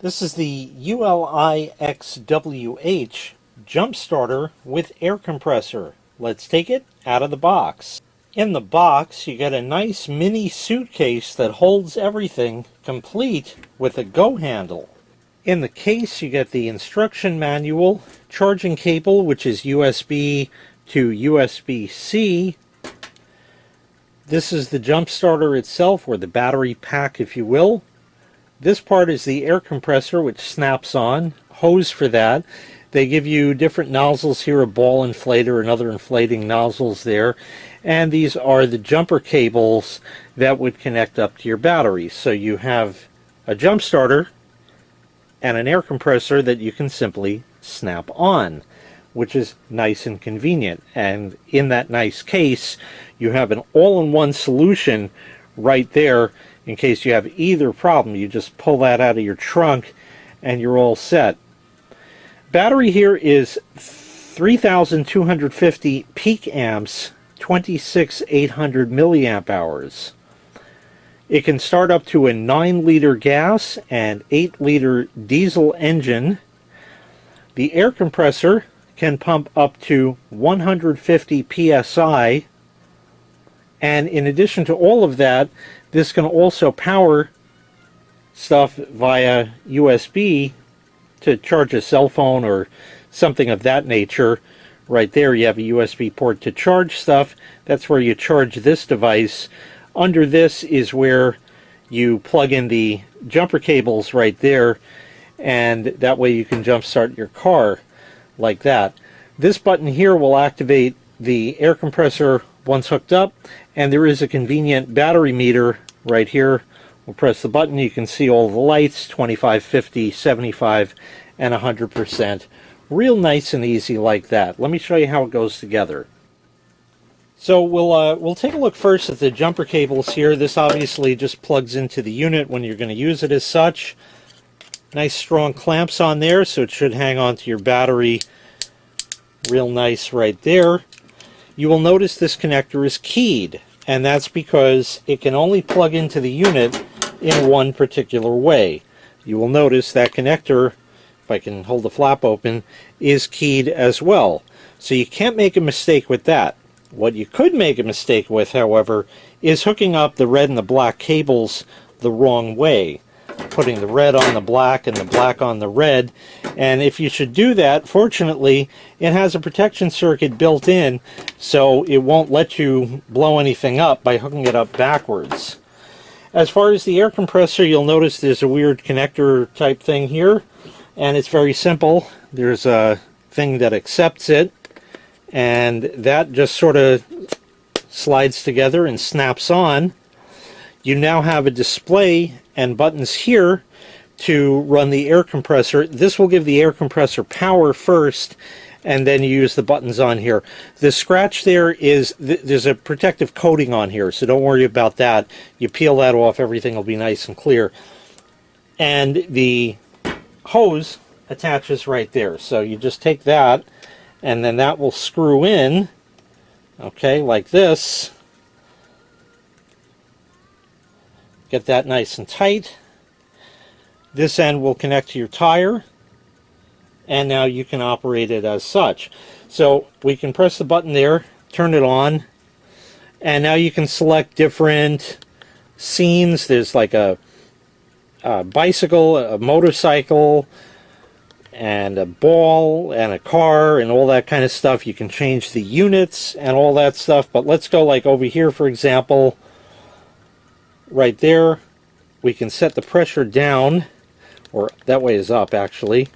This is the ULiXWH jump starter with air compressor. Let's take it out of the box. In the box, you get a nice mini suitcase that holds everything, complete with a go handle. In the case, you get the instruction manual, charging cable, which is USB to USB-C. This is the jump starter itself, or the battery pack, if you will. This part is the air compressor, which snaps on. Hose for that. They give you different nozzles here, a ball inflator and other inflating nozzles there. And these are the jumper cables that would connect up to your battery. So you have a jump starter and an air compressor that you can simply snap on, which is nice and convenient. And in that nice case, you have an all-in-one solution right there. In case you have either problem, you just pull that out of your trunk and you're all set. Battery here is 3,250 peak amps, 26,800 milliamp hours. It can start up to a 9-liter gas and 8-liter diesel engine. The air compressor can pump up to 150 psi. And in addition to all of that, this can also power stuff via USB to charge a cell phone or something of that nature. Right there you have a USB port to charge stuff. That's where you charge this device. Under this is where you plug in the jumper cables right there, and that way you can jump start your car like that. This button here will activate the air compressor once hooked up, and there is a convenient battery meter right here. We'll press the button, you can see all the lights, 25, 50, 75, and 100%. Real nice and easy like that. Let me show you how it goes together. So we'll take a look first at the jumper cables here. This obviously just plugs into the unit when you're going to use it as such. Nice strong clamps on there, so it should hang on to your battery real nice right there. You will notice this connector is keyed, and that's because it can only plug into the unit in one particular way. You will notice that connector, if I can hold the flap open, is keyed as well. So you can't make a mistake with that. What you could make a mistake with, however, is hooking up the red and the black cables the wrong way. Putting the red on the black and the black on the red. And if you should do that, fortunately, it has a protection circuit built in, so it won't let you blow anything up by hooking it up backwards. As far as the air compressor, you'll notice there's a weird connector type thing here, and it's very simple. There's a thing that accepts it, and that just sort of slides together and snaps on. You now have a display and buttons here to run the air compressor. This will give the air compressor power first, and then you use the buttons on here. The scratch there is, there's a protective coating on here, so don't worry about that. You peel that off, everything will be nice and clear. And the hose attaches right there. So you just take that, and then that will screw in, okay, like this. Get that nice and tight. This end will connect to your tire, and now you can operate it as such. So we can press the button there, turn it on, and now you can select different scenes. There's like a bicycle, a motorcycle, and a ball, and a car, and all that kind of stuff. You can change the units and all that stuff, but let's go like over here, for example. Right there, we can set the pressure down, or that way is up actually.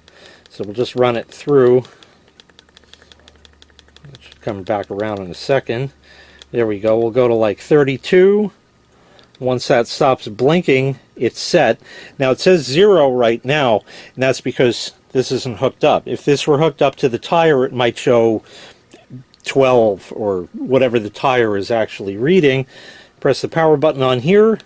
So we'll just run it through. It should come back around in a second. There we go. We'll go to like 32. Once that stops blinking, it's set. Now it says 0 right now, and that's because this isn't hooked up. If this were hooked up to the tire, it might show 12 or whatever the tire is actually reading. Press the power button on here,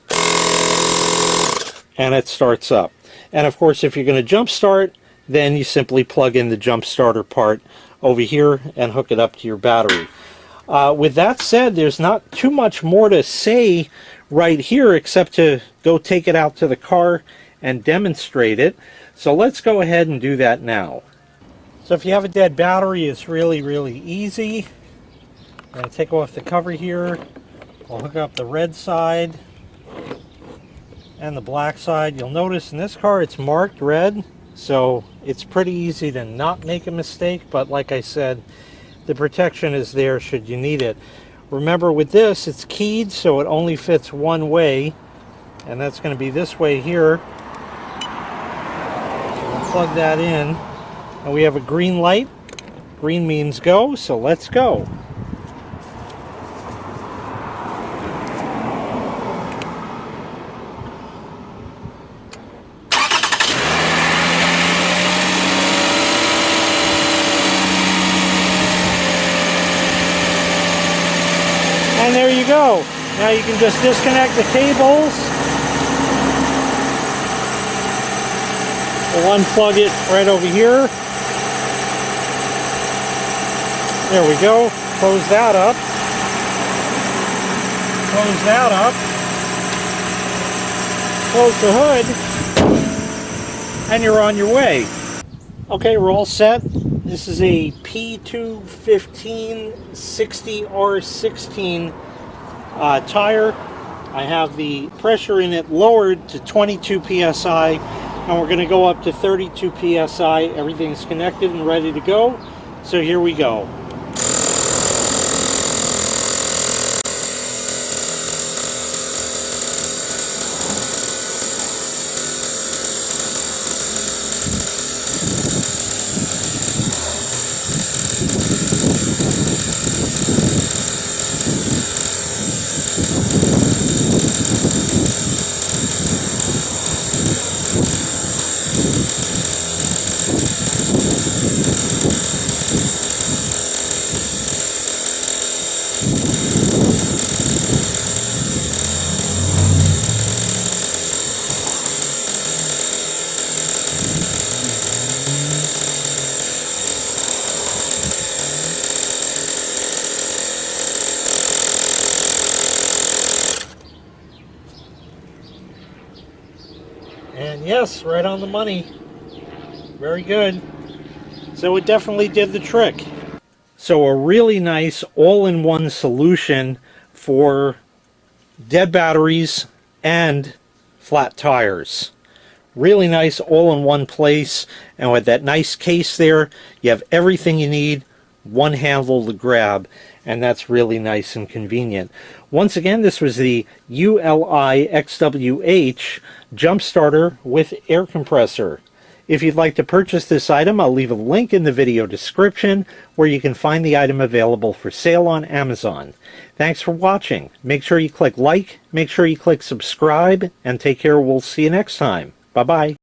and it starts up. And of course, if you're going to jump start, then you simply plug in the jump starter part over here and hook it up to your battery. With that said, there's not too much more to say right here except to go take it out to the car and demonstrate it. So let's go ahead and do that now. So if you have a dead battery, it's really easy. I'm going to take off the cover here. We'll hook up the red side and the black side. You'll notice in this car it's marked red, so it's pretty easy to not make a mistake, but like I said, the protection is there should you need it. Remember, with this, it's keyed, so it only fits one way, and that's going to be this way here. So we'll plug that in, and we have a green light. Green means go, so let's go. And there you go. Now you can just disconnect the cables. We'll unplug it right over here. There we go. Close that up. Close that up. Close the hood. And you're on your way. Okay, we're all set. This is a P215 60R16 tire. I have the pressure in it lowered to 22 psi, and we're going to go up to 32 psi. Everything's connected and ready to go. So here we go. And yes, right on the money. Very good. So it definitely did the trick. So a really nice all-in-one solution for dead batteries and flat tires. Really nice all in one place, and with that nice case there, you have everything you need, one handle to grab, and that's really nice and convenient. Once again, this was the ULiXWH jump starter with air compressor. If you'd like to purchase this item, I'll leave a link in the video description where you can find the item available for sale on Amazon. Thanks for watching. Make sure you click like, make sure you click subscribe, and take care. We'll see you next time. Bye-bye.